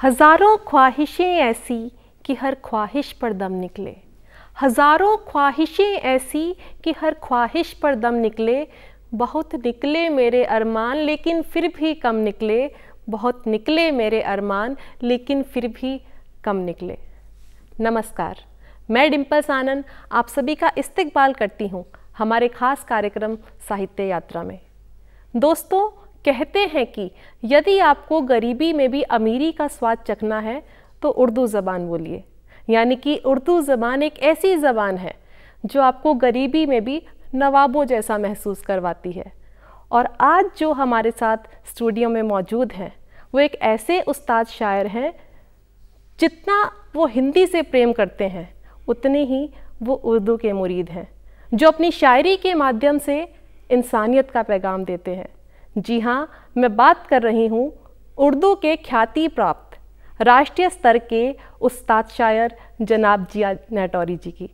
हज़ारों ख्वाहिशें ऐसी कि हर ख्वाहिश पर दम निकले, हज़ारों ख्वाहिशें ऐसी कि हर ख्वाहिश पर दम निकले। बहुत निकले मेरे अरमान लेकिन फिर भी कम निकले, बहुत निकले मेरे अरमान लेकिन फिर भी कम निकले। नमस्कार, मैं डिम्पल्स आनंद आप सभी का इस्तकबाल करती हूँ हमारे ख़ास कार्यक्रम साहित्य यात्रा में। दोस्तों, कहते हैं कि यदि आपको गरीबी में भी अमीरी का स्वाद चखना है तो उर्दू ज़बान बोलिए। यानी कि उर्दू ज़बान एक ऐसी ज़बान है जो आपको गरीबी में भी नवाबों जैसा महसूस करवाती है। और आज जो हमारे साथ स्टूडियो में मौजूद हैं वो एक ऐसे उस्ताद शायर हैं, जितना वो हिंदी से प्रेम करते हैं उतने ही वो उर्दू के मुरीद हैं, जो अपनी शायरी के माध्यम से इंसानियत का पैगाम देते हैं। जी हाँ, मैं बात कर रही हूँ उर्दू के ख्याति प्राप्त राष्ट्रीय स्तर के उस्ताद शायर जनाब जिया नेटौरी जी की।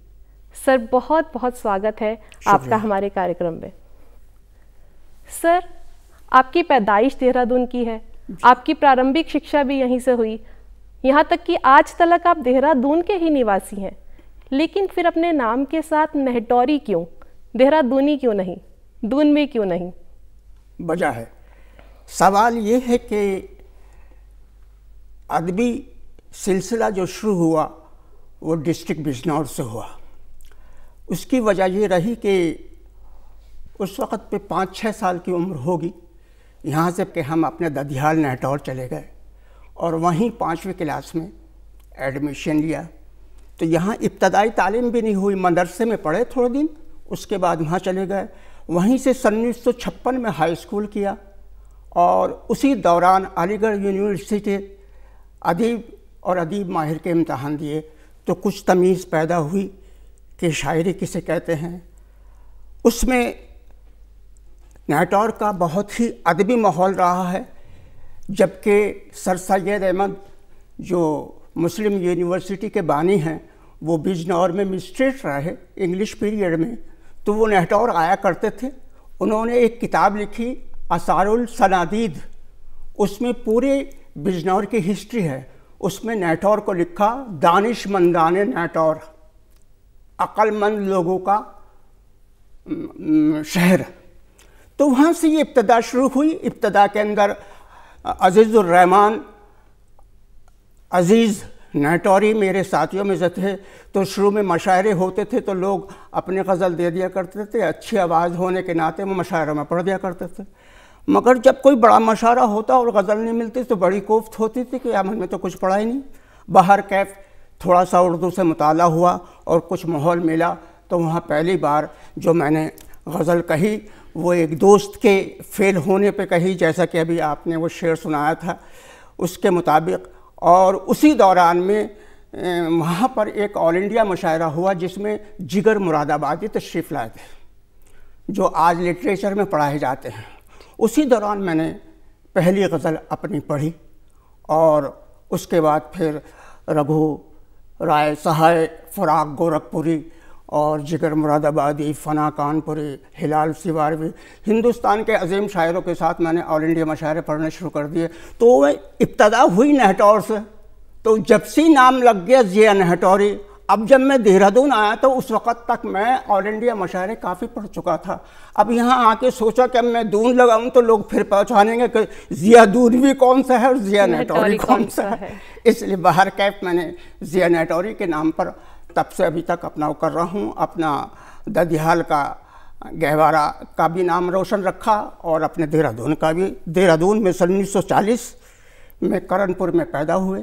सर, बहुत बहुत स्वागत है आपका हमारे कार्यक्रम में। सर, आपकी पैदाइश देहरादून की है, आपकी प्रारंभिक शिक्षा भी यहीं से हुई, यहाँ तक कि आज तक आप देहरादून के ही निवासी हैं। लेकिन फिर अपने नाम के साथ नेटौरी क्यों, देहरादूनी क्यों नहीं, दून में क्यों नहीं? वजह है, सवाल ये है कि अदबी सिलसिला जो शुरू हुआ वो डिस्ट्रिक्ट बिजनौर से हुआ। उसकी वजह ये रही कि उस वक़्त पे 5-6 साल की उम्र होगी, यहाँ से कि हम अपने ददियाल नेटौर चले गए और वहीं 5वीं क्लास में एडमिशन लिया। तो यहाँ इब्तदाई तालीम भी नहीं हुई, मदरसे में पढ़े थोड़े दिन, उसके बाद वहाँ चले गए। वहीं से सन 1956 में हाई स्कूल किया और उसी दौरान अलीगढ़ यूनिवर्सिटी अदीब और अदीब माहिर के इम्तहान दिए तो कुछ तमीज़ पैदा हुई कि शायरी किसे कहते हैं। उसमें नेटौर का बहुत ही अदबी माहौल रहा है, जबकि सर सैयद अहमद जो मुस्लिम यूनिवर्सिटी के बानी हैं वो बिजनौर में मिस्ट्रेट रहे इंग्लिश पीरियड में, तो वो नेटौर आया करते थे। उन्होंने एक किताब लिखी असारुल सनादीद, उसमें पूरे बिजनौर की हिस्ट्री है। उसमें नेटौर को लिखा दानिशमंदान नेटौर, अक्लमंद लोगों का शहर। तो वहाँ से ये इब्तदा शुरू हुई। इब्तदा के अंदर अजीज़ुर रहमान अजीज़ नेटौरी मेरे साथियों में से थे। तो शुरू में मशायरे होते थे तो लोग अपने गज़ल दे दिया करते थे, अच्छी आवाज़ होने के नाते वो मशायरों में पढ़ दिया करते थे। मगर जब कोई बड़ा मशायरा होता और गज़ल नहीं मिलती तो बड़ी कोफ्त होती थी कि हमने तो कुछ पढ़ा ही नहीं। बाहर कैफ थोड़ा सा उर्दू से मुताला हुआ और कुछ माहौल मिला, तो वहाँ पहली बार जो मैंने गज़ल कही वो एक दोस्त के फेल होने पे कही, जैसा कि अभी आपने वो शेर सुनाया था उसके मुताबिक। और उसी दौरान में वहाँ पर एक ऑल इंडिया मुशायरा हुआ जिसमें जिगर मुरादाबादी तशरीफ़ लाए थे, जो आज लिटरेचर में पढ़ाए जाते हैं। उसी दौरान मैंने पहली गज़ल अपनी पढ़ी और उसके बाद फिर रघु राय सहाय, फ़राक गोरखपुरी और जिगर मुरादाबादी, फ़ना कानपुरी, हिलाल सिवारवी, हिंदुस्तान के अजीम शायरों के साथ मैंने ऑल इंडिया मशायरे पढ़ने शुरू कर दिए। तो वह इब्तदा हुई नेटौर से। तो जब से नाम लग गया जिया नेटौरी। अब जब मैं देहरादून आया तो उस वक़्त तक मैं ऑल इंडिया मशायरे काफ़ी पढ़ चुका था। अब यहाँ आके सोचा कि अब मैं दून लगाऊँ तो लोग फिर पहचानेंगे कि जिया दून भी कौन सा है और जिया नेटौरी कौन सा है। इसलिए बाहर कैफ मैंने जिया नेटौरी के नाम पर तब से अभी तक अपना वो कर रहा हूँ। अपना ददियाल का गहवारा का भी नाम रोशन रखा और अपने देहरादून का भी। देहरादून में सन 1940 में करणपुर में पैदा हुए।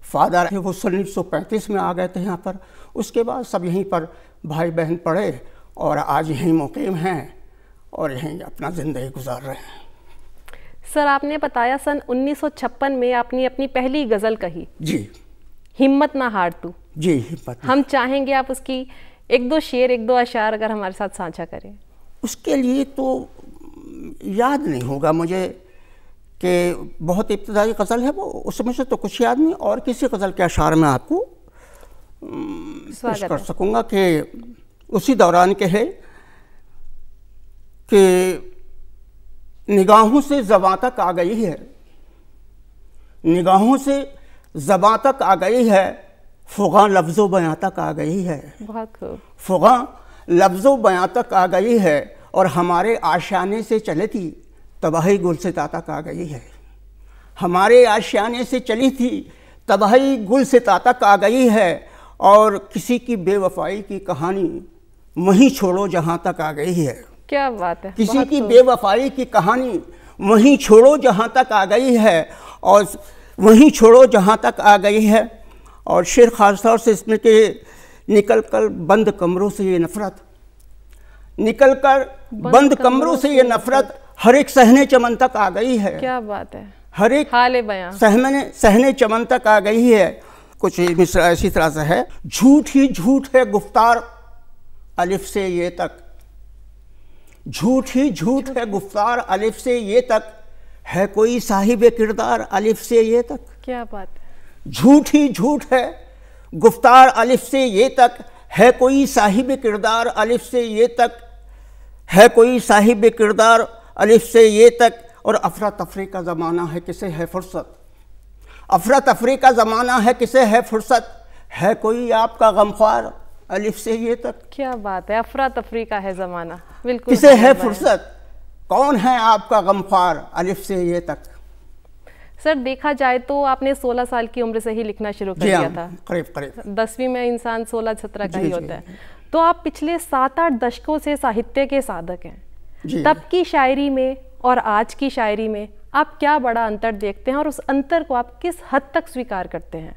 फादर है वो सन 1935 में आ गए थे यहाँ पर। उसके बाद सब यहीं पर भाई बहन पढ़े और आज यहीं मुकीम हैं और यहीं अपना ज़िंदगी गुजार रहे हैं। सर, आपने बताया सन 1956 में आपने अपनी पहली गज़ल कही। जी, हिम्मत ना हार तू। जी, हिम्मत। हम चाहेंगे आप उसकी एक दो शेर, एक दो अशार अगर हमारे साथ साझा करें। उसके लिए तो याद नहीं होगा मुझे कि बहुत इब्तदाई गज़ल है वो, उसमें से तो कुछ याद नहीं। और किसी गज़ल के अशार में आपको पेश कर सकूँगा कि उसी दौरान के है कि निगाहों से ज़बां तक आ गई है, निगाहों से ज़बां तक आ गई है, फ़ुग़ां लफ्ज़ो बयां तक आ गई है। बहुत खूब। फ़ुग़ां लफ्ज़ो बयां तक आ गई है और हमारे आशियाने से चली थी तबाही गुलसिता तक आ गई है। हमारे आशियाने से चली थी तबाही गुलसिता तक आ गई है और किसी की बेवफाई की कहानी वहीं छोड़ो जहाँ तक आ गई है। क्या बात है। किसी की बेवफाई की कहानी वहीं छोड़ो जहाँ तक आ गई है और वहीं छोड़ो जहाँ तक आ गई है। और शेर ख़ास तौर से इसमें कि निकल कर बंद कमरों से ये नफ़रत, निकल कर बंद कमरों से ये नफ़रत हर एक सहने चमन तक आ गई है। क्या बात है। हर एक हाले बयां सहने चमन तक आ गई है। कुछ मिसरा ऐसी तरह से है, झूठ ही झूठ है गुफ्तार अलिफ से ये तक, झूठ ही झूठ है गुफ्तार अलिफ से ये तक, है कोई साहिब किरदार अलिफ से ये तक। क्या बात है। झूठ ही झूठ है गुफ्तार अलिफ से ये तक, है कोई साहिब किरदार अलिफ से ये तक, है कोई साहिब किरदार अलिफ से ये तक। और अफरा तफरी का ज़माना है किसे है फुर्सत, अफरा तफरी का ज़माना है किसे है फुर्सत, है कोई आपका गमख्वार अलिफ से ये तक। क्या बात है। अफरा तफरी का है ज़माना, बिल्कुल। किसे है फुर्सत, कौन है आपका गमख्वार अलिफ से ये तक। सर देखा जाए तो आपने 16 साल की उम्र से ही लिखना शुरू कर दिया था। करीब करीब 10वीं में इंसान 16-17 का ही होता है। तो आप पिछले 7-8 दशकों से साहित्य के साधक हैं। तब की शायरी में और आज की शायरी में आप क्या बड़ा अंतर देखते हैं और उस अंतर को आप किस हद तक स्वीकार करते हैं?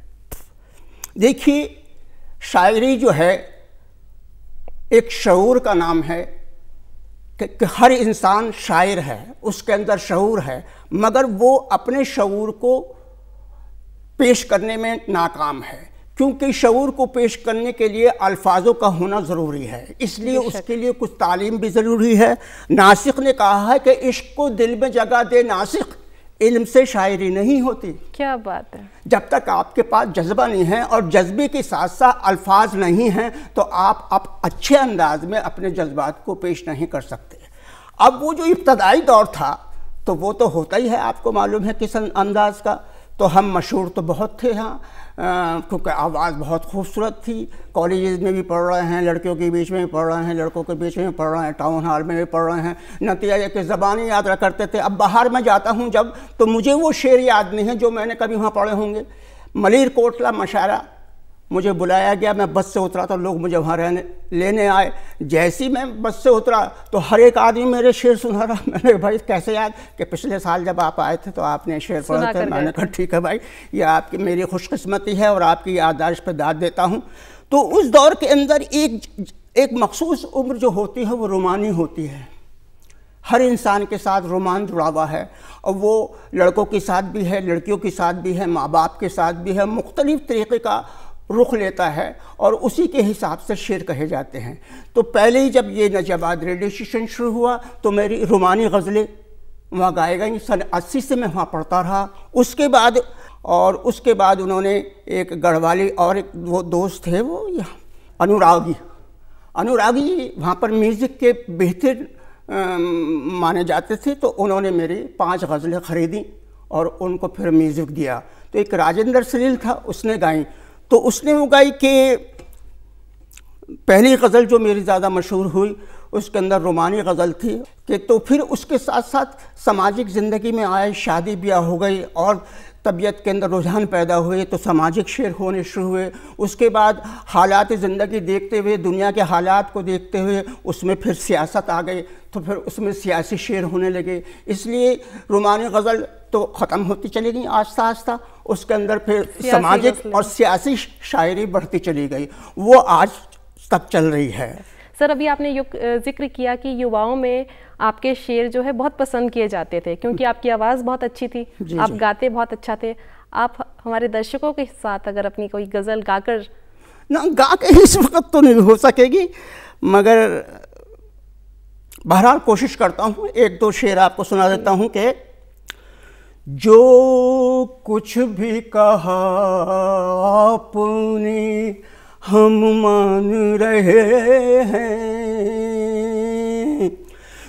देखिए, शायरी जो है एक शऊर का नाम है कि हर इंसान शायर है, उसके अंदर शऊर है, मगर वो अपने शऊर को पेश करने में नाकाम है, क्योंकि शऊर को पेश करने के लिए अल्फाजों का होना ज़रूरी है, इसलिए उसके लिए कुछ तालीम भी ज़रूरी है। नासिक ने कहा है कि इश्क को दिल में जगह दे नासिक, इल्म से शायरी नहीं होती। क्या बात है। जब तक आपके पास जज्बा नहीं है और जज्बे के साथ साथ अल्फाज नहीं हैं तो आप अच्छे अंदाज में अपने जज्बात को पेश नहीं कर सकते। अब वो जो इब्तदाई दौर था तो वो तो होता ही है, आपको मालूम है किस अंदाज का। तो हम मशहूर तो बहुत थे यहाँ, क्योंकि आवाज़ बहुत खूबसूरत थी। कॉलेज में भी पढ़ रहे हैं, लड़कियों के बीच में भी पढ़ रहे हैं, लड़कों के बीच में भी पढ़ रहे हैं, टाउन हॉल में भी पढ़ रहे हैं। नतीजा ये कि ज़बानी याद करते थे। अब बाहर में जाता हूँ जब, तो मुझे वो शेर याद नहीं है जो मैंने कभी वहाँ पढ़े होंगे। मलीर कोटला मशारा, मुझे बुलाया गया, मैं बस से उतरा तो लोग मुझे वहाँ लेने आए। जैसी मैं बस से उतरा तो हर एक आदमी मेरे शेर सुना रहा। मैंने भाई कैसे याद, कि पिछले साल जब आप आए थे तो आपने शेर पढ़ा था। मैंने कहा ठीक है भाई, ये आपकी मेरी खुशकिस्मती है और आपकी याददाश्त पर दाद देता हूँ। तो उस दौर के अंदर एक मखसूस उम्र जो होती है वो रोमानी होती है। हर इंसान के साथ रोमान जुड़ा हुआ है और वो लड़कों के साथ भी है, लड़कियों के साथ भी है, माँ बाप के साथ भी है, मुख्तलिफ तरीक़े का रुख लेता है और उसी के हिसाब से शेर कहे जाते हैं। तो पहले ही जब ये नजाबाद रेडियो स्टेशन शुरू हुआ तो मेरी रुमानी गज़लें वहाँ गाए गई। सन 80 से मैं वहाँ पढ़ता रहा। उसके बाद उन्होंने एक गढ़वाली और एक वो दोस्त थे, वो अनुरागी वहाँ पर म्यूज़िक के बेहतर माने जाते थे। तो उन्होंने मेरी 5 गज़लें ख़रीदी और उनको फिर म्यूज़िक दिया। तो एक राजेंद्र सलील था, उसने गाई। तो उसने वो गाई कि पहली गज़ल जो मेरी ज़्यादा मशहूर हुई उसके अंदर रोमानी गज़ल थी कि तो फिर उसके साथ साथ सामाजिक ज़िंदगी में आए, शादी ब्याह हो गई और तबीयत के अंदर रुझान पैदा हुए तो सामाजिक शेर होने शुरू हुए। उसके बाद हालात ज़िंदगी देखते हुए, दुनिया के हालात को देखते हुए उसमें फिर सियासत आ गई तो फिर उसमें सियासी शेर होने लगे। इसलिए रोमानी गज़ल तो ख़त्म होती चली गई आस्ता आस्ता, उसके अंदर फिर सामाजिक और सियासी शायरी बढ़ती चली गई, वो आज तक चल रही है। सर अभी आपने जिक्र किया कि युवाओं में आपके शेर जो है बहुत पसंद किए जाते थे क्योंकि आपकी आवाज़ बहुत अच्छी थी, आप गाते बहुत अच्छा थे। आप हमारे दर्शकों के साथ अगर अपनी कोई गज़ल गाकर ना गा के इस वक्त तो नहीं हो सकेगी, मगर बहरहाल कोशिश करता हूँ। 1-2 शेर आपको सुना देता हूँ कि जो कुछ भी कहा आपने हम मान रहे हैं,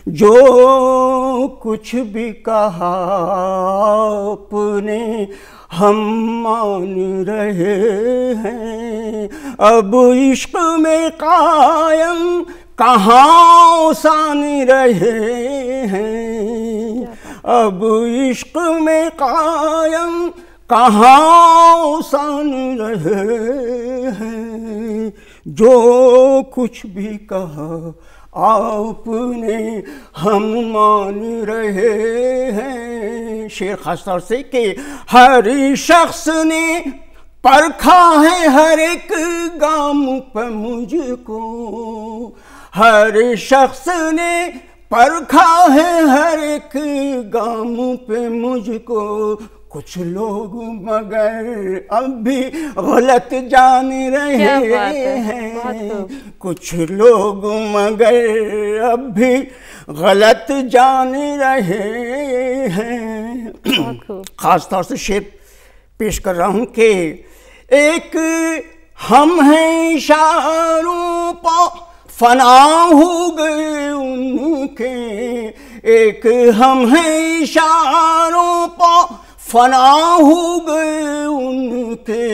जो कुछ भी कहा आपने हम मान रहे हैं। अब इश्क में कायम कहाँ सान रहे हैं, अब इश्क में कायम कहाँ सान रहे हैं। जो कुछ भी कहा आपने हम मान रहे हैं। शेर खास तौर से कि हर शख्स ने परखा है हर एक गाम पर मुझको, हर शख्स ने परखा है हर एक गाम पे मुझको। कुछ लोग मगर अब भी गलत जान रहे हैं, कुछ लोग मगर अब भी गलत जान रहे हैं। खास तौर से शेर पेश कर रहा हूँ कि एक हम हैं इशारों पर फना हो गए उनके, एक हम हैं इशारों पर फना हो गए उनके।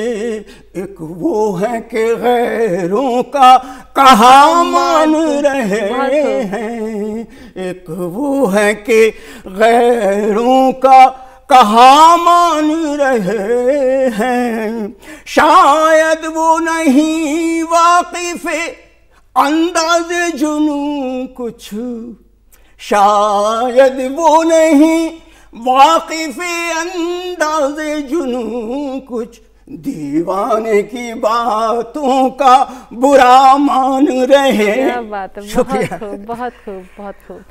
एक वो है कि गैरों का कहाँ मान रहे हैं, एक वो है कि गैरों का कहाँ मान रहे हैं। शायद वो नहीं वाकिफ़े अंदाज़े जुनूं कुछ, शायद वो नहीं वाकिफ़े अंदाज़े जुनूं कुछ। दीवाने की बातों का बुरा मान रहे। क्या बात है, बहुत खूब, बहुत खूब, बहुत खूब।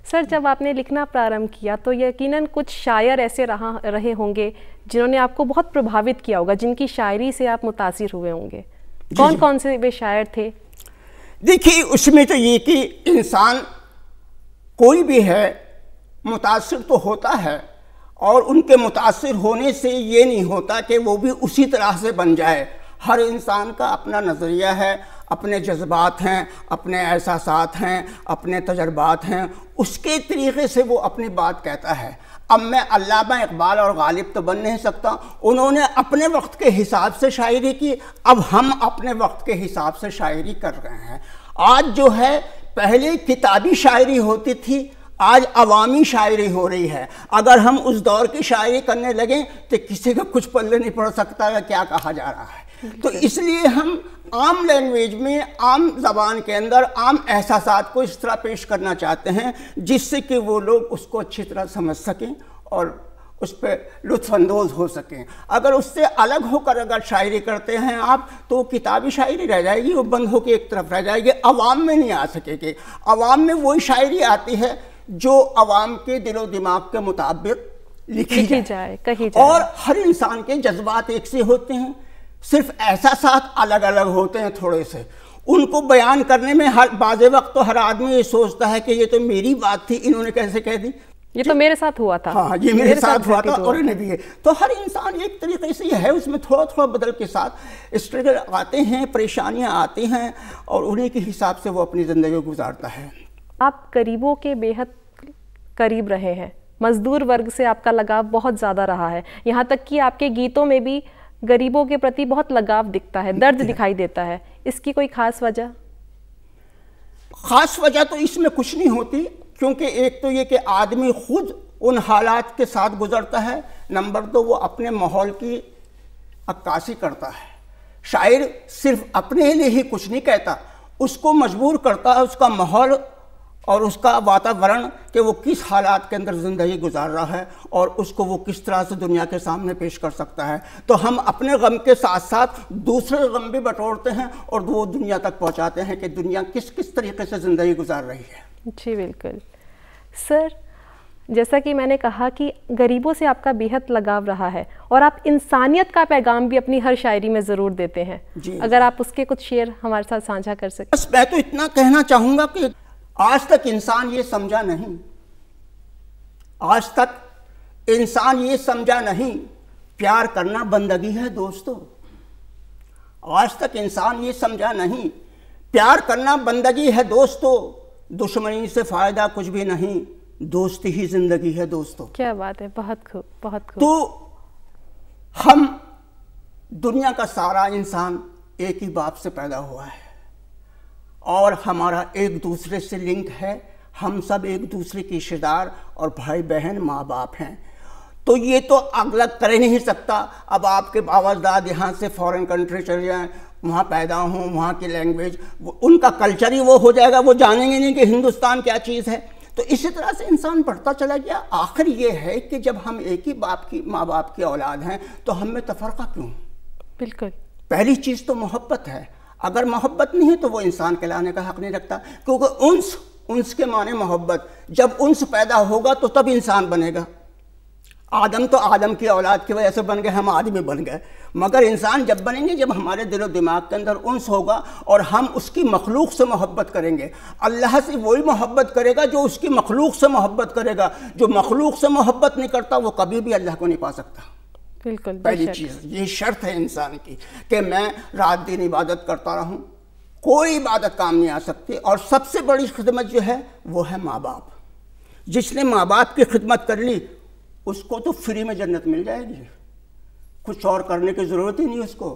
सर, जब आपने लिखना प्रारंभ किया तो यकीनन कुछ शायर ऐसे रहे होंगे जिन्होंने आपको बहुत प्रभावित किया होगा, जिनकी शायरी से आप मुतासिर हुए होंगे। कौन कौन से वे शायर थे? देखिए, उसमें तो ये कि इंसान कोई भी है मुतासिर तो होता है, और उनके मुतासिर होने से ये नहीं होता कि वो भी उसी तरह से बन जाए। हर इंसान का अपना नज़रिया है, अपने जज्बात हैं, अपने एहसासात हैं, अपने तजर्बात हैं, उसके तरीक़े से वो अपनी बात कहता है। अब मैं अल्लामा इकबाल और गालिब तो बन नहीं सकता, उन्होंने अपने वक्त के हिसाब से शायरी की, अब हम अपने वक्त के हिसाब से शायरी कर रहे हैं। आज जो है, पहले किताबी शायरी होती थी, आज अवामी शायरी हो रही है। अगर हम उस दौर की शायरी करने लगें तो किसी का कुछ पल्ले नहीं पड़ सकता है क्या कहा जा रहा है। तो इसलिए हम आम लैंग्वेज में, आम ज़बान के अंदर आम एहसासात को इस तरह पेश करना चाहते हैं जिससे कि वो लोग उसको अच्छी तरह समझ सकें और उस पर लुत्फ़अंदोज़ हो सकें। अगर उससे अलग होकर अगर शायरी करते हैं आप, तो किताबी शायरी रह जाएगी, वो बंद होकर एक तरफ रह जाएगी, अवाम में नहीं आ सकेगी। अवाम में वही शायरी आती है जो अवाम के दिलो दिमाग के मुताबिक लिखी जाए, कही जाए। और हर इंसान के जज्बात एक से होते हैं, सिर्फ एहसासात अलग अलग होते हैं थोड़े से। उनको बयान करने में हर बाज़े वक्त तो हर आदमी ये सोचता है कि ये तो मेरी बात थी, इन्होंने कैसे कह दी, ये तो मेरे साथ हुआ था। हाँ, ये मेरे साथ हुआ था और इन्हें भी है। तो हर इंसान एक तरीके से है, उसमें थोड़ा थोड़ा बदल के साथ स्ट्रगल आते हैं, परेशानियाँ आती हैं, और उन्हीं के हिसाब से वो अपनी ज़िंदगी गुजारता है। आप गरीबों के बेहद करीब रहे हैं, मजदूर वर्ग से आपका लगाव बहुत ज़्यादा रहा है, यहाँ तक कि आपके गीतों में भी गरीबों के प्रति बहुत लगाव दिखता है, दर्द दिखाई देता है। इसकी कोई ख़ास वजह? ख़ास वजह तो इसमें कुछ नहीं होती, क्योंकि एक तो ये कि आदमी खुद उन हालात के साथ गुजरता है, नंबर 2 वो अपने माहौल की अक्कासी करता है। शायर सिर्फ अपने लिए ही कुछ नहीं कहता, उसको मजबूर करता है उसका माहौल और उसका वातावरण कि वो किस हालात के अंदर ज़िंदगी गुजार रहा है और उसको वो किस तरह से दुनिया के सामने पेश कर सकता है। तो हम अपने गम के साथ साथ दूसरे गम भी बटोरते हैं और वो दुनिया तक पहुंचाते हैं कि दुनिया किस किस तरीके से ज़िंदगी गुजार रही है। जी बिल्कुल। सर, जैसा कि मैंने कहा कि गरीबों से आपका बेहद लगाव रहा है और आप इंसानियत का पैगाम भी अपनी हर शायरी में ज़रूर देते हैं। अगर आप उसके कुछ शेर हमारे साथ साझा कर सकें। बस मैं तो इतना कहना चाहूँगा कि आज तक इंसान ये समझा नहीं, आज तक इंसान ये समझा नहीं प्यार करना बंदगी है दोस्तों। आज तक इंसान ये समझा नहीं प्यार करना बंदगी है दोस्तों। दुश्मनी से फ़ायदा कुछ भी नहीं, दोस्ती ही ज़िंदगी है दोस्तों। क्या बात है, बहुत खूब, बहुत खूब। तो हम दुनिया का सारा इंसान एक ही बाप से पैदा हुआ है और हमारा एक दूसरे से लिंक है। हम सब एक दूसरे के रिश्तेदार और भाई बहन माँ बाप हैं। तो ये तो अलग कर ही नहीं सकता। अब आपके बाबा दाद यहाँ से फॉरेन कंट्री चले जाएँ, वहाँ पैदा हों, वहाँ की लैंग्वेज, उनका कल्चर ही वो हो जाएगा, वो जानेंगे नहीं कि हिंदुस्तान क्या चीज़ है। तो इसी तरह से इंसान बढ़ता चला गया। आखिर ये है कि जब हम एक ही बाप की माँ बाप की औलाद हैं तो हम में तफरका क्यों? बिल्कुल। पहली चीज़ तो मोहब्बत है। अगर मोहब्बत नहीं है तो वो इंसान कहलाने का हक नहीं रखता, क्योंकि उन्स के माने मोहब्बत। जब उन्स पैदा होगा तो तब इंसान बनेगा। आदम तो आदम की औलाद की वजह से बन गए, हम आदमी बन गए। मगर इंसान जब बनेंगे जब हमारे दिलो दिमाग के अंदर उन्स होगा और हम उसकी मखलूक से मोहब्बत करेंगे। अल्लाह से वही मोहब्बत करेगा जो उसकी मखलूक से मोहब्बत करेगा। जो मखलूक से मोहब्बत नहीं करता वो कभी भी अल्लाह को नहीं पा सकता। बिल्कुल। पहली चीज़ ये शर्त है इंसान की कि मैं रात दिन इबादत करता रहूं, कोई इबादत काम नहीं आ सकती। और सबसे बड़ी खिदमत जो है वो है माँ बाप। जिसने माँ बाप की खिदमत कर ली उसको तो फ्री में जन्नत मिल जाएगी, कुछ और करने की ज़रूरत ही नहीं उसको।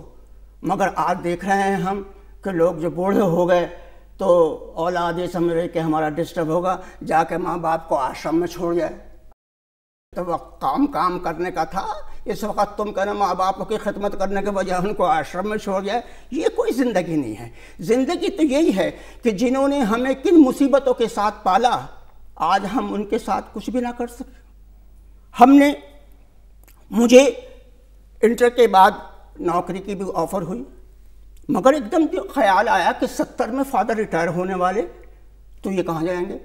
मगर आज देख रहे हैं हम कि लोग जो बूढ़े हो गए तो औलाद ये समझ रहे कि हमारा डिस्टर्ब होगा, जाके माँ बाप को आश्रम में छोड़ जाए। तो वक्त काम करने का था, इस वक्त तुम कहना माँ बाप की खिदमत करने के बजाय उनको आश्रम में छोड़ जाए। ये कोई ज़िंदगी नहीं है। ज़िंदगी तो यही है कि जिन्होंने हमें किन मुसीबतों के साथ पाला आज हम उनके साथ कुछ भी ना कर सके। मुझे इंटर के बाद नौकरी की भी ऑफ़र हुई, मगर एकदम जो ख्याल आया कि 70 में फादर रिटायर होने वाले, तो ये कहाँ जाएंगे।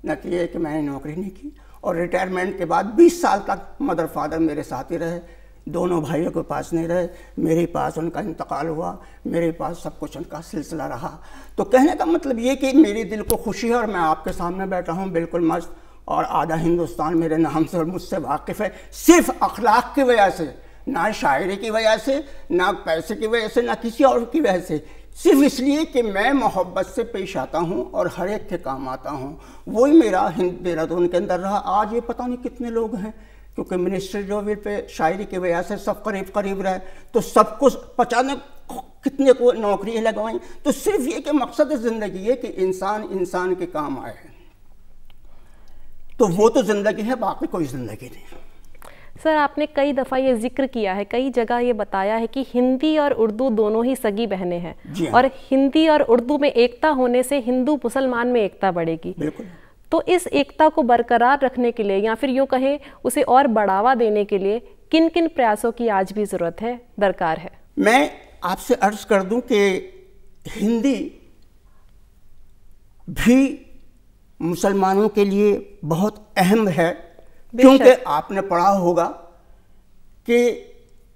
नतीजा कि मैंने नौकरी नहीं की और रिटायरमेंट के बाद 20 साल तक मदर फादर मेरे साथ ही रहे। दोनों भाइयों के पास नहीं रहे, मेरे पास उनका इंतकाल हुआ, मेरे पास सब कुछ उनका सिलसिला रहा। तो कहने का मतलब ये कि मेरे दिल को खुशी है और मैं आपके सामने बैठा हूँ बिल्कुल मस्त, और आधा हिंदुस्तान मेरे नाम से और मुझसे वाकिफ़ है। सिर्फ अखलाक की वजह से, ना शायरी की वजह से, ना पैसे की वजह से, ना किसी और की वजह से, सिर्फ इसलिए कि मैं मोहब्बत से पेश आता हूँ और हर एक के काम आता हूँ। वही मेरा देहरादून के अंदर रहा। आज ये पता नहीं कितने लोग हैं, क्योंकि मिनिस्टर जो भी पे शायरी की वजह से सब करीब करीब रहे, तो सबको पचाने कितने को नौकरी लगवाई। तो सिर्फ ये कि मकसद ज़िंदगी है कि इंसान के काम आए, तो वो तो ज़िंदगी है, बाकी कोई ज़िंदगी नहीं। सर, आपने कई दफ़ा ये जिक्र किया है, कई जगह ये बताया है कि हिंदी और उर्दू दोनों ही सगी बहनें हैं, और हिंदी और उर्दू में एकता होने से हिंदू मुसलमान में एकता बढ़ेगी। बिल्कुल। तो इस एकता को बरकरार रखने के लिए, या फिर यूँ कहें उसे और बढ़ावा देने के लिए, किन किन प्रयासों की आज भी ज़रूरत है, दरकार है? मैं आपसे अर्ज़ कर दूं कि हिंदी भी मुसलमानों के लिए बहुत अहम है, क्योंकि आपने पढ़ा होगा कि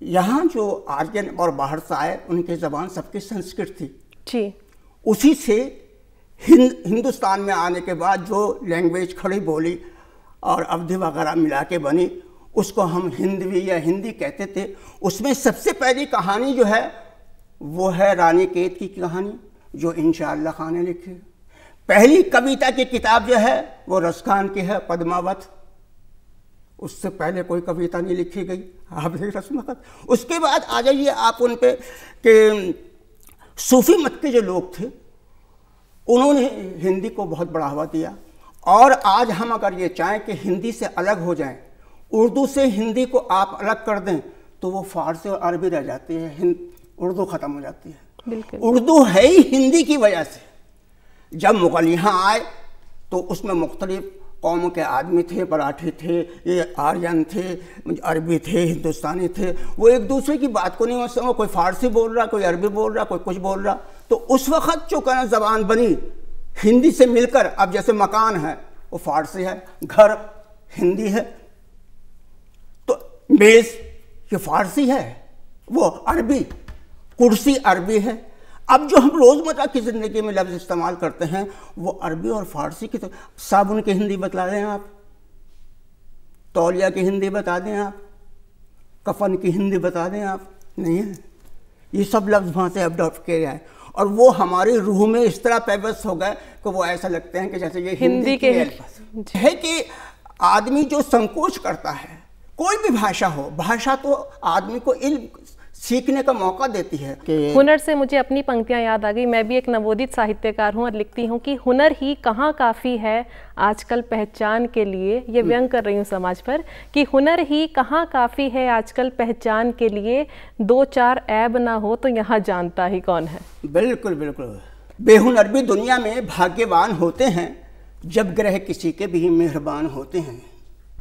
यहाँ जो आर्यन और बाहर से आए उनकी ज़बान सबकी संस्कृत थी जी। उसी से हिंदुस्तान में आने के बाद जो लैंग्वेज खड़ी बोली और अवधी वगैरह मिला के बनी, उसको हम हिंदवी या हिंदी कहते थे। उसमें सबसे पहली कहानी जो है वो है रानी केत की कहानी, जो इंशाअल्लाह खान ने लिखी। पहली कविता की किताब जो है वो रसखान की है, पद्मावत। उससे पहले कोई कविता नहीं लिखी गई, आप देख रस्मखत। उसके बाद आ जाइए आप उन पे कि सूफी मत के जो लोग थे उन्होंने हिंदी को बहुत बढ़ावा दिया। और आज हम अगर ये चाहें कि हिंदी से अलग हो जाएं, उर्दू से हिंदी को आप अलग कर दें, तो वो फारसी और अरबी रह जाती है, उर्दू ख़त्म हो जाती है। बिल्कुल। उर्दू है ही हिंदी की वजह से। जब मुग़ल यहाँ आए तो उसमें मुख्तलिफ कौमों के आदमी थे, मराठी थे, ये आर्यन थे, अरबी थे, हिंदुस्तानी थे। वो एक दूसरे की बात को नहीं समझ, कोई फ़ारसी बोल रहा, कोई अरबी बोल रहा, कोई कुछ बोल रहा। तो उस वक़्त जो कहना ज़बान बनी हिंदी से मिलकर, अब जैसे मकान है वो फ़ारसी है, घर हिंदी है, तो मेज़ ये फ़ारसी है, वो अरबी, कुर्सी अरबी है। अब जो हम रोज़मर्रा की ज़िंदगी में लफ्ज़ इस्तेमाल करते हैं वो अरबी और फ़ारसी की। तो साबुन की हिंदी बता दें आप, तौलिया की हिंदी बता दें आप, कफन की हिंदी बता दें आप, नहीं है। ये सब लफ्ज़ वहाँ से अडॉप्ट किए गए और वो हमारी रूह में इस तरह पैबस्त हो गए कि वो ऐसा लगते हैं कि जैसे ये हिंदी के है। कि आदमी जो संकोच करता है कोई भी भाषा हो, भाषा तो आदमी को इल्म सीखने का मौका देती है कि हुनर से मुझे अपनी पंक्तियां याद आ गई। मैं भी एक नवोदित साहित्यकार हूं और लिखती हूं कि हुनर ही कहाँ काफ़ी है आजकल पहचान के लिए। ये व्यंग कर रही हूं समाज पर कि हुनर ही कहाँ काफ़ी है आजकल पहचान के लिए, दो चार ऐब ना हो तो यहाँ जानता ही कौन है। बिल्कुल बिल्कुल। बेहुनर भी दुनिया में भाग्यवान होते हैं, जब ग्रह किसी के भी मेहरबान होते हैं।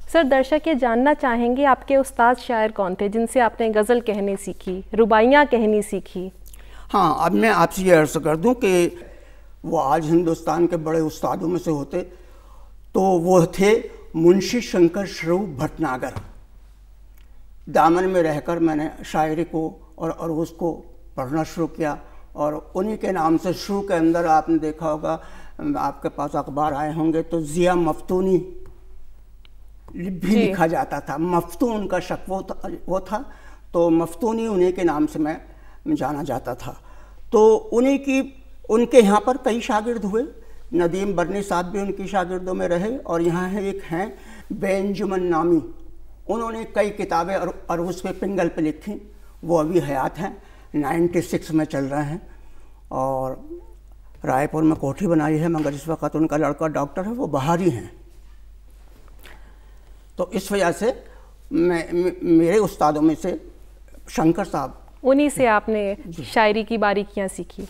सर, दर्शक ये जानना चाहेंगे आपके उस्ताद शायर कौन थे जिनसे आपने गज़ल कहनी सीखी, रुबाइयाँ कहनी सीखी? हाँ, अब मैं आपसे ये अर्ज़ कर दूं कि वो आज हिंदुस्तान के बड़े उस्तादों में से होते तो वो थे मुंशी शंकर स्वरूप भटनागर। दामन में रहकर मैंने शायरी को और अरूज को पढ़ना शुरू किया और उन्हीं के नाम से शुरू के अंदर आपने देखा होगा, आपके पास अखबार आए होंगे तो ज़िया मफ्तूनी भी लिखा जाता था। मफ्तून का शक वो था तो मफ्तूनी उन्हीं के नाम से मैं जाना जाता था। तो उनके यहाँ पर कई शागिर्द हुए। नदीम बरनी साहब भी उनकी शागिर्दों में रहे और यहाँ है एक हैं बेंजुमन नामी, उन्होंने कई किताबें अरूज पे पिंगल पे लिखी, वो अभी हयात हैं, 96 में चल रहे हैं और रायपुर में कोठी बनाई है, मगर इस वक्त उनका लड़का डॉक्टर है, वो बाहरी हैं। तो इस वजह से मेरे उस्तादों में से शंकर साहब, उन्हीं से आपने शायरी की बारीकियां सीखी।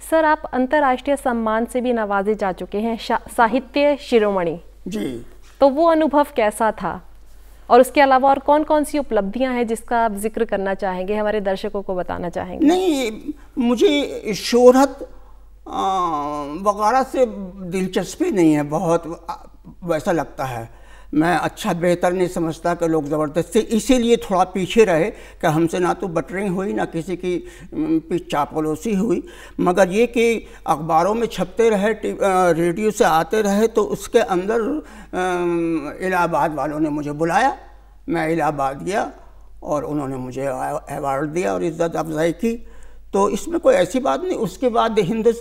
सर, आप अंतर्राष्ट्रीय सम्मान से भी नवाजे जा चुके हैं, साहित्य शिरोमणि जी। तो वो अनुभव कैसा था और उसके अलावा और कौन कौन सी उपलब्धियां हैं जिसका आप जिक्र करना चाहेंगे, हमारे दर्शकों को बताना चाहेंगे? नहीं, मुझे शोहरत वगैरह से दिलचस्पी नहीं है, बहुत वैसा लगता है। मैं अच्छा बेहतर नहीं समझता कि लोग ज़बरदस्ती, इसीलिए थोड़ा पीछे रहे कि हमसे ना तो बटरिंग हुई ना किसी की चापलूसी हुई, मगर ये कि अखबारों में छपते रहे, रेडियो से आते रहे, तो उसके अंदर इलाहाबाद वालों ने मुझे बुलाया, मैं इलाहाबाद गया और उन्होंने मुझे अवार्ड दिया और इज़्ज़त अफजाई की। तो इसमें कोई ऐसी बात नहीं। उसके बाद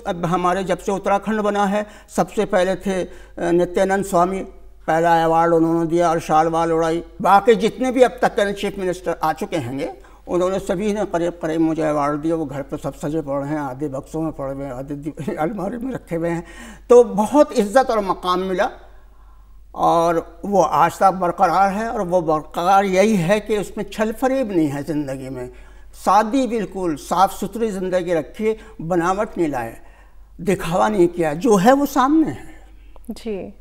अब हमारे जब से उत्तराखंड बना है, सबसे पहले थे नित्यानंद स्वामी, पहला अवार्ड उन्होंने दिया और शालवाल उड़ाई। बाकी जितने भी अब तक के चीफ मिनिस्टर आ चुके होंगे उन्होंने सभी ने करीब करीब मुझे अवार्ड दिया। वो घर पर सब सजे पड़े हैं, आधे बक्सों में पड़े हुए हैं, आधे अलमारी में रखे हुए हैं। तो बहुत इज्जत और मकाम मिला और वो आज तक बरकरार है। और वो बरकरार यही है कि उसमें छल फरेब नहीं है ज़िंदगी में, सादी बिल्कुल साफ़ सुथरी ज़िंदगी रखी, बनावट नहीं लाए, दिखावा नहीं किया, जो है वो सामने है। जी,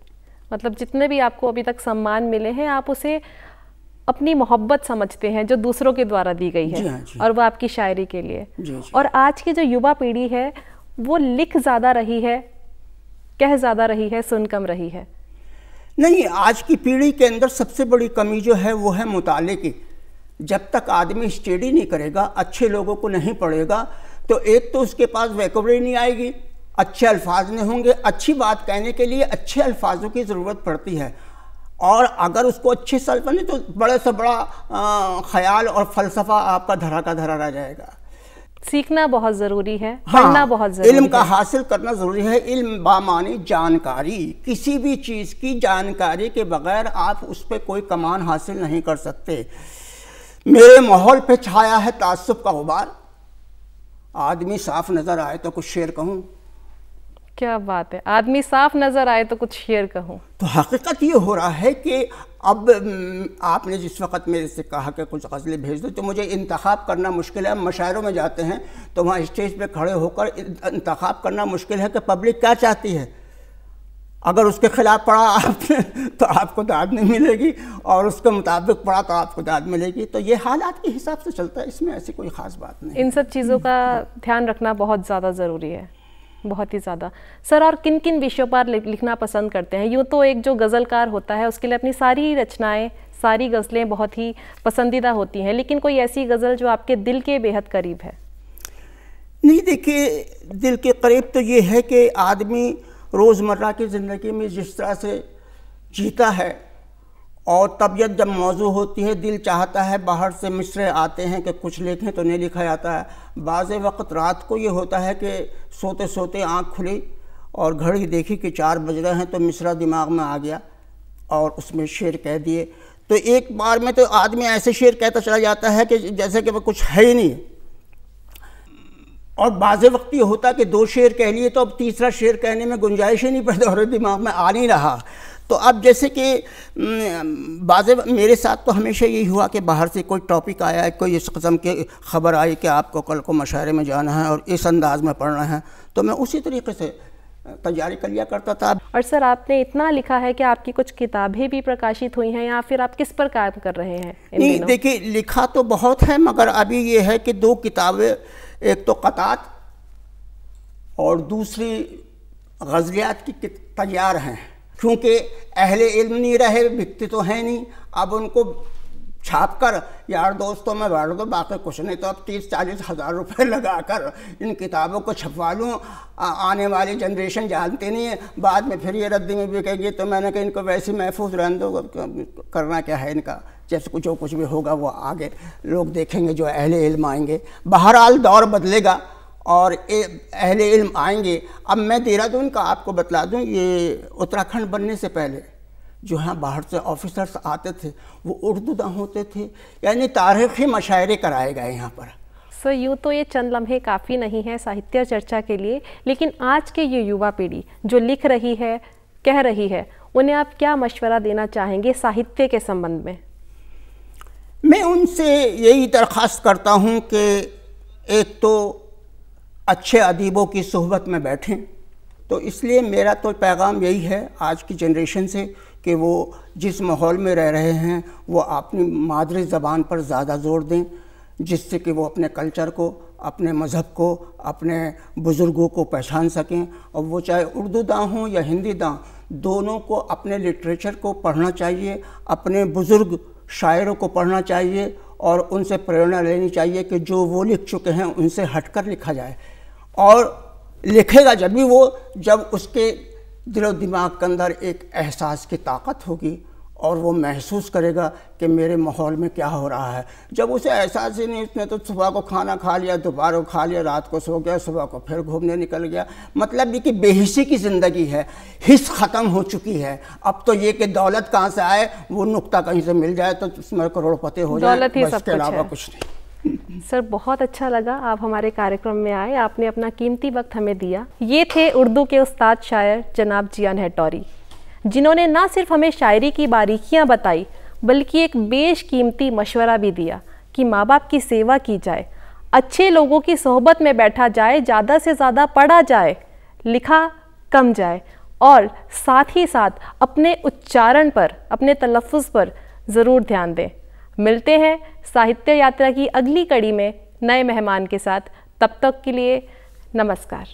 मतलब जितने भी आपको अभी तक सम्मान मिले हैं आप उसे अपनी मोहब्बत समझते हैं जो दूसरों के द्वारा दी गई है। जी हाँ, जी। और वो आपकी शायरी के लिए। जी। और आज की जो युवा पीढ़ी है वो लिख ज़्यादा रही है, कह ज़्यादा रही है, सुन कम रही है। नहीं, आज की पीढ़ी के अंदर सबसे बड़ी कमी जो है वो है मुताले की। जब तक आदमी स्टडी नहीं करेगा, अच्छे लोगों को नहीं पढ़ेगा, तो एक तो उसके पास वोकैबुलरी नहीं आएगी, अच्छे अल्फाज नहीं होंगे। अच्छी बात कहने के लिए अच्छे अल्फाजों की ज़रूरत पड़ती है और अगर उसको अच्छे से अल्फाज नहीं तो बड़े से बड़ा ख्याल और फ़लसफ़ा आपका धरा का धरा रह जाएगा। सीखना बहुत ज़रूरी है, हाँ, पढ़ना बहुत ज़रूरी है, इल्म का हासिल करना ज़रूरी है। इल्म बामानी जानकारी, किसी भी चीज़ की जानकारी के बगैर आप उस पर कोई कमान हासिल नहीं कर सकते। मेरे माहौल पे छाया है तासुब का गुबार, आदमी साफ नज़र आए तो कुछ शेर कहूँ। क्या बात है, आदमी साफ नज़र आए तो कुछ शेर कहूँ। तो हकीकत ये हो रहा है कि अब आपने जिस वक्त मेरे से कहा कि कुछ गज़लें भेज दो, तो मुझे इंतखाब करना मुश्किल है। मशायरों में जाते हैं तो वहाँ स्टेज पे खड़े होकर इंतखाब करना मुश्किल है कि पब्लिक क्या चाहती है। अगर उसके खिलाफ पढ़ा आपने तो आपको दाद नहीं मिलेगी और उसके मुताबिक पढ़ा तो आपको दाद मिलेगी। तो ये हालात के हिसाब से चलता है, इसमें ऐसी कोई ख़ास बात नहीं। इन सब चीज़ों का ध्यान रखना बहुत ज़्यादा ज़रूरी है, बहुत ही ज़्यादा। सर, और किन किन विषयों पर लिखना पसंद करते हैं? यूँ तो एक जो गज़लकार होता है उसके लिए अपनी सारी रचनाएं, सारी गज़लें बहुत ही पसंदीदा होती हैं, लेकिन कोई ऐसी गज़ल जो आपके दिल के बेहद करीब है? नहीं, देखिए, दिल के करीब तो ये है कि आदमी रोज़मर्रा की ज़िंदगी में जिस तरह से जीता है और तबीयत जब मौजू होती है, दिल चाहता है बाहर से मिसरे आते हैं कि कुछ लिखें तो नहीं लिखा जाता है। बाज़ वक्त रात को ये होता है कि सोते सोते आँख खुली और घड़ी देखी कि 4 बज रहे हैं तो मिसरा दिमाग में आ गया और उसमें शेर कह दिए। तो एक बार में तो आदमी ऐसे शेर कहता चला जाता है कि जैसे कि वो कुछ है ही नहीं। और बाज़े वक्त ये होता कि 2 शेर कह लिए तो अब तीसरा शेर कहने में गुंजाइश ही नहीं पैदा हो रही, दिमाग में आ नहीं रहा। तो अब जैसे कि मेरे साथ तो हमेशा यही हुआ कि बाहर से कोई टॉपिक आया है, कोई इस किस्म की ख़बर आई कि आपको कल को मशायरे में जाना है और इस अंदाज़ में पढ़ना है, तो मैं उसी तरीके से तैयारी कर लिया करता था। और सर, आपने इतना लिखा है कि आपकी कुछ किताबें भी प्रकाशित हुई हैं, या फिर आप किस पर काम कर रहे हैं इन नहीं, दिनों? देखिए लिखा तो बहुत है, मगर अभी ये है कि 2 किताबें, एक तो क़तात और दूसरी गज़लियात की तैयार हैं, क्योंकि अहले इल्म नहीं रहे, बिकते तो हैं नहीं, अब उनको छाप कर यार दोस्तों में बांट दो, बाकी कुछ नहीं तो अब 30-40 हज़ार रुपये लगाकर इन किताबों को छपवा लूँ। आने वाली जनरेशन जानते नहीं है, बाद में फिर ये रद्दी में बिकेगी, तो मैंने कहा इनको वैसे महफूज रहने दो, करना क्या है इनका, जैसे जो कुछ भी होगा वो आगे लोग देखेंगे, जो अहले इल्म आएंगे। बहरहाल दौर बदलेगा और अहले इल्म आएंगे। अब मैं देहरादून का आपको बतला दूँ, ये उत्तराखंड बनने से पहले जो यहाँ बाहर से ऑफिसर्स आते थे वो उर्दूदा होते थे, यानी तारीख़ी मशायरे कराए गए यहाँ पर। सर, यूँ तो ये चंद लम्हे काफ़ी नहीं है साहित्य चर्चा के लिए, लेकिन आज के ये युवा पीढ़ी जो लिख रही है, कह रही है, उन्हें आप क्या मशवरा देना चाहेंगे साहित्य के संबंध में? मैं उनसे यही दरख्वास्त करता हूँ कि एक तो अच्छे अदीबों की सोहबत में बैठें। तो इसलिए मेरा तो पैगाम यही है आज की जनरेशन से कि वो जिस माहौल में रह रहे हैं वो अपनी मादरी ज़बान पर ज़्यादा ज़ोर दें, जिससे कि वो अपने कल्चर को, अपने मज़हब को, अपने बुज़ुर्गों को पहचान सकें। और वो चाहे उर्दू दां हों या हिंदी दां, दोनों को अपने लिटरेचर को पढ़ना चाहिए, अपने बुज़ुर्ग शायरों को पढ़ना चाहिए और उनसे प्रेरणा लेनी चाहिए कि जो वो लिख चुके हैं उनसे हटकर लिखा जाए। और लिखेगा जब भी वो, जब उसके दिलो दिमाग के अंदर एक एहसास की ताकत होगी और वो महसूस करेगा कि मेरे माहौल में क्या हो रहा है। जब उसे एहसास ही नहीं, उसने तो सुबह को खाना खा लिया, दोपहर को खा लिया, रात को सो गया, सुबह को फिर घूमने निकल गया, मतलब ये कि बेहिसी की ज़िंदगी है, हिस्स ख़त्म हो चुकी है। अब तो ये कि दौलत कहाँ से आए, वो नुक्ता कहीं से मिल जाए तो उसमें करोड़पति हो जाए, बस इसके अलावा कुछ नहीं। सर, बहुत अच्छा लगा आप हमारे कार्यक्रम में आए, आपने अपना कीमती वक्त हमें दिया। ये थे उर्दू के उस्ताद शायर जनाब जिया नेहटौरी, जिन्होंने ना सिर्फ हमें शायरी की बारीकियां बताई, बल्कि एक बेशकीमती मशवरा भी दिया कि माँ बाप की सेवा की जाए, अच्छे लोगों की सोहबत में बैठा जाए, ज़्यादा से ज़्यादा पढ़ा जाए, लिखा कम जाए, और साथ ही साथ अपने उच्चारण पर, अपने तलफ़्फ़ुज़ पर ज़रूर ध्यान दें। मिलते हैं साहित्य यात्रा की अगली कड़ी में नए मेहमान के साथ, तब तक के लिए नमस्कार।